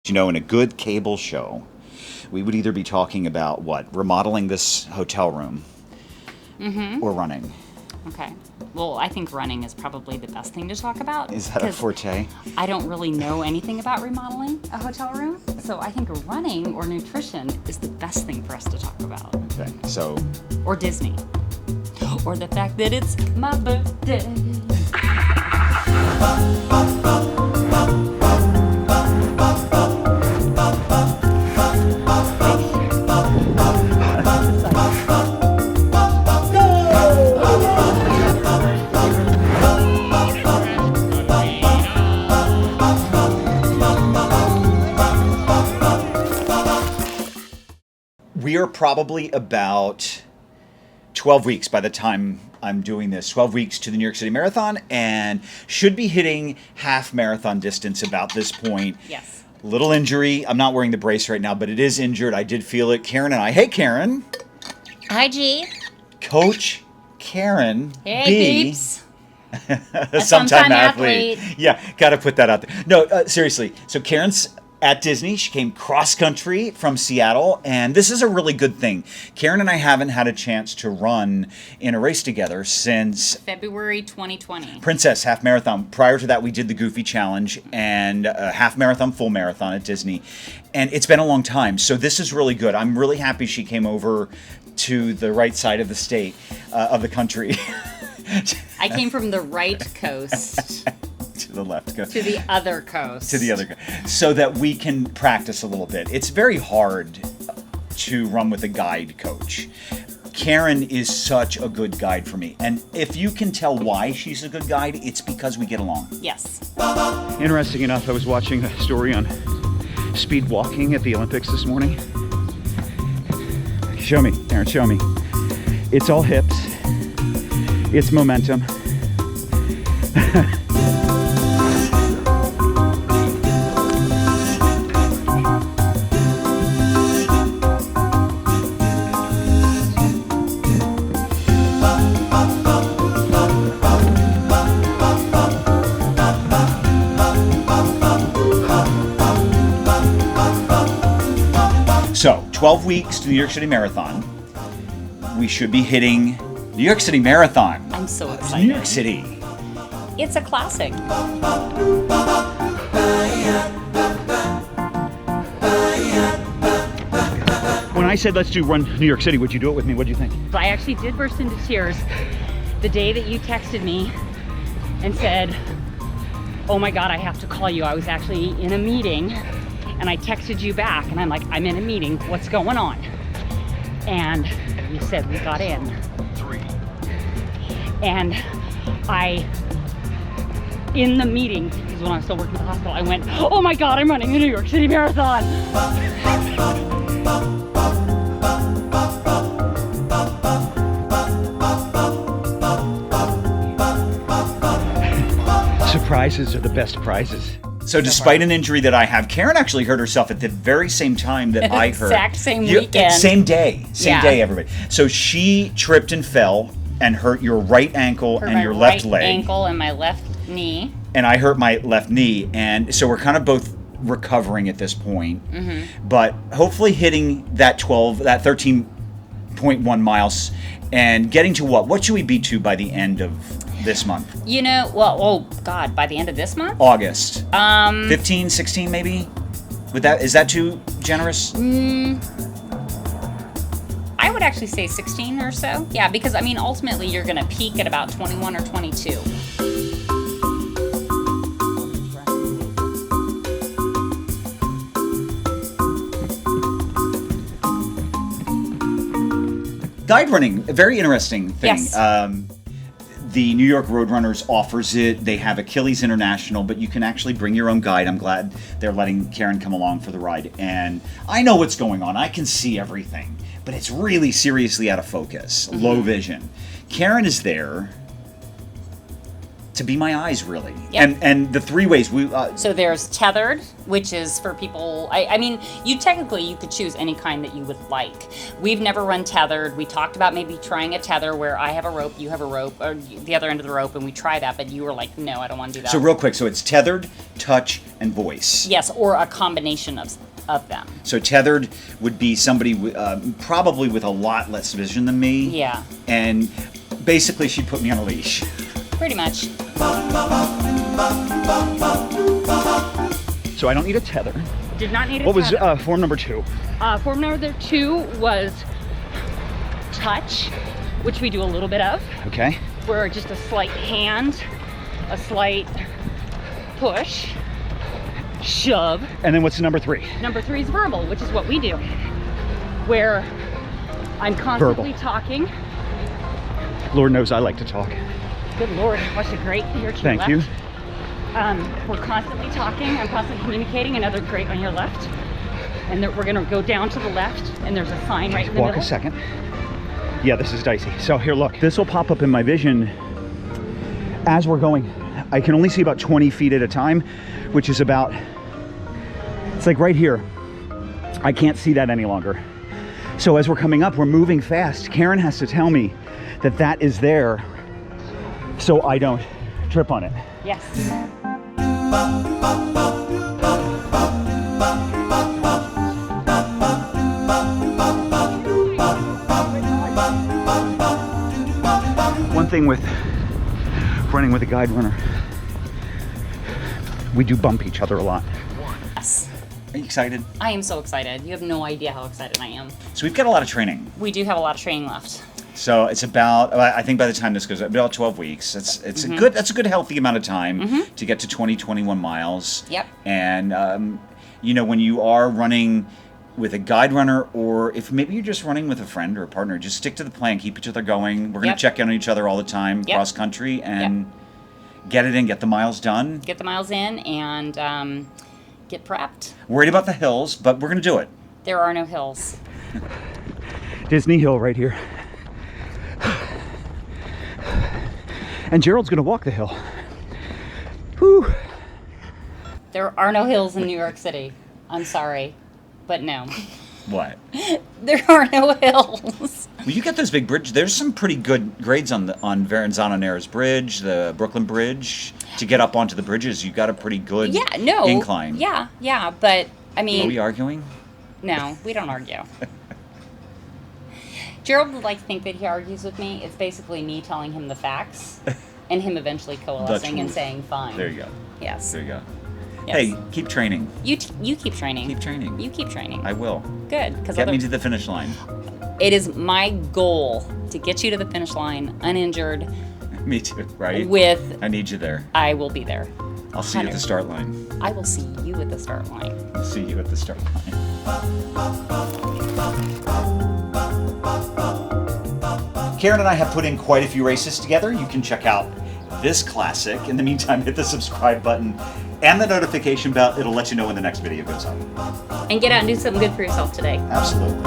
In a good cable show, we would either be talking about remodeling this hotel room or running. Okay. Well, I think running is probably the best thing to talk about. Is that a forte? I don't really know anything about remodeling a hotel room, so I think running or nutrition is the best thing for us to talk about. Okay, so... Or Disney. Or the fact that it's my birthday. We are probably about 12 weeks by the time I'm doing this, 12 weeks to the New York City Marathon, and should be hitting half marathon distance about this point. Yes. Little injury. I'm not wearing the brace right now, but it is injured. I did feel it. Karen and I. Hey, Karen. Hi, G. Coach Karen. Hey, B. peeps. A sometime athlete. athlete. Yeah, got to put that out there. No, seriously. So Karen's at Disney. She came cross country from Seattle, and this is a really good thing. Karen and I haven't had a chance to run in a race together since February 2020. Princess Half Marathon. Prior to that, we did the Goofy Challenge and a half marathon, full marathon at Disney, and it's been a long time. So this is really good. I'm really happy she came over to the right side of the state, of the country. I came from the right coast. To the left. Go. To the other coast. To the other coast. So that we can practice a little bit. It's very hard to run with a guide coach. Karen is such a good guide for me. And if you can tell why she's a good guide, it's because we get along. Yes. Interesting enough, I was watching a story on speed walking at the Olympics this morning. Show me, Aaron, show me. It's all hips. It's momentum. So, 12 weeks to the New York City Marathon. We should be hitting New York City Marathon. I'm so excited. New York City. It's a classic. When I said let's do run New York City, would you do it with me? What do you think? I actually did burst into tears the day that you texted me and said, oh my God, I have to call you. I was actually in a meeting and I texted you back and I'm like, I'm in a meeting, what's going on? And you said we got in. 3. And in the meeting, because when I was still working at the hospital, I went, oh my God, I'm running the New York City Marathon. Surprises are the best prizes. So despite an injury that I have, Karen actually hurt herself at the very same time that I hurt. Exact same weekend. Same day. Same Yeah. day, everybody. So she tripped and fell and hurt your right ankle Hurt and my your left right leg. ankle and my left knee. And I hurt my left knee. And so we're kind of both recovering at this point. Mm-hmm. But hopefully hitting that 13.1 miles and getting to what? What should we be to by the end of this month? Oh God, by the end of this month? August. 15, 16 maybe? Is that too generous? I would actually say 16 or so. Yeah, because ultimately you're going to peak at about 21 or 22. Guide running, a very interesting thing. Yes. The New York Roadrunners offers it. They have Achilles International, but you can actually bring your own guide. I'm glad they're letting Karen come along for the ride. And I know what's going on. I can see everything, but it's really seriously out of focus, low vision. Karen is there. to be my eyes, really. Yep. And the 3 ways we. So there's tethered, which is for people. I mean, you could choose any kind that you would like. We've never run tethered. We talked about maybe trying a tether where I have a rope, you have a rope, or the other end of the rope, and we try that. But you were like, no, I don't want to do that. So real quick, so it's tethered, touch, and voice. Yes, or a combination of them. So tethered would be somebody probably with a lot less vision than me. Yeah. And basically, she'd put me on a leash. Pretty much. So I don't need a tether. Did not need a What was tether. form number 2? Form number 2 was touch, which we do a little bit of. Okay. Where just a slight hand, a slight push, shove. And then what's number 3? Number 3 is verbal, which is what we do, where I'm constantly Verbal. talking. Lord knows I like to talk. Good Lord, what's a great here to your Thank left. you. We're constantly talking. I'm constantly communicating. Another great on your left. And we're going to go down to the left, and there's a sign right in the Walk middle. a second. Yeah, this is dicey. So here, look. This will pop up in my vision as we're going. I can only see about 20 feet at a time, which is about, it's like right here. I can't see that any longer. So as we're coming up, we're moving fast. Karen has to tell me that that is there so I don't trip on it. Yes. One thing with running with a guide runner, we do bump each other a lot. Yes. Are you excited? I am so excited. You have no idea how excited I am. So we've got a lot of training. We do have a lot of training left. So it's about, I think by the time this goes, about 12 weeks. It's a good healthy amount of time to get to 21 miles. Yep. And, when you are running with a guide runner, or if maybe you're just running with a friend or a partner, just stick to the plan, keep each other going. We're going Yep. to check in on each other all the time, Yep. cross country, and get it in, get the miles done. Get the miles in and get prepped. Worried about the hills, but we're going to do it. There are no hills. Disney Hill right here. And Gerald's gonna walk the hill. Whew. There are no hills in New York City. I'm sorry, but no. What? There are no hills. Well, you get those big bridges. There's some pretty good grades on Verrazano Narrows Bridge, the Brooklyn Bridge. To get up onto the bridges, you got a pretty good incline. Yeah, but I mean... Are we arguing? No, we don't argue. Gerald would like to think that he argues with me. It's basically me telling him the facts and him eventually coalescing and saying, fine. There you go. Yes. There you go. Yes. Hey, keep training. You keep training. Keep training. You keep training. I will. Good. Get me to the finish line. It is my goal to get you to the finish line uninjured. Me too, right? With... I need you there. I will be there. I'll see you at the start line. I will see you at the start line. I'll see you at the start line. Karen and I have put in quite a few races together. You can check out this classic. In the meantime, hit the subscribe button and the notification bell. It'll let you know when the next video goes up. And get out and do something good for yourself today. Absolutely.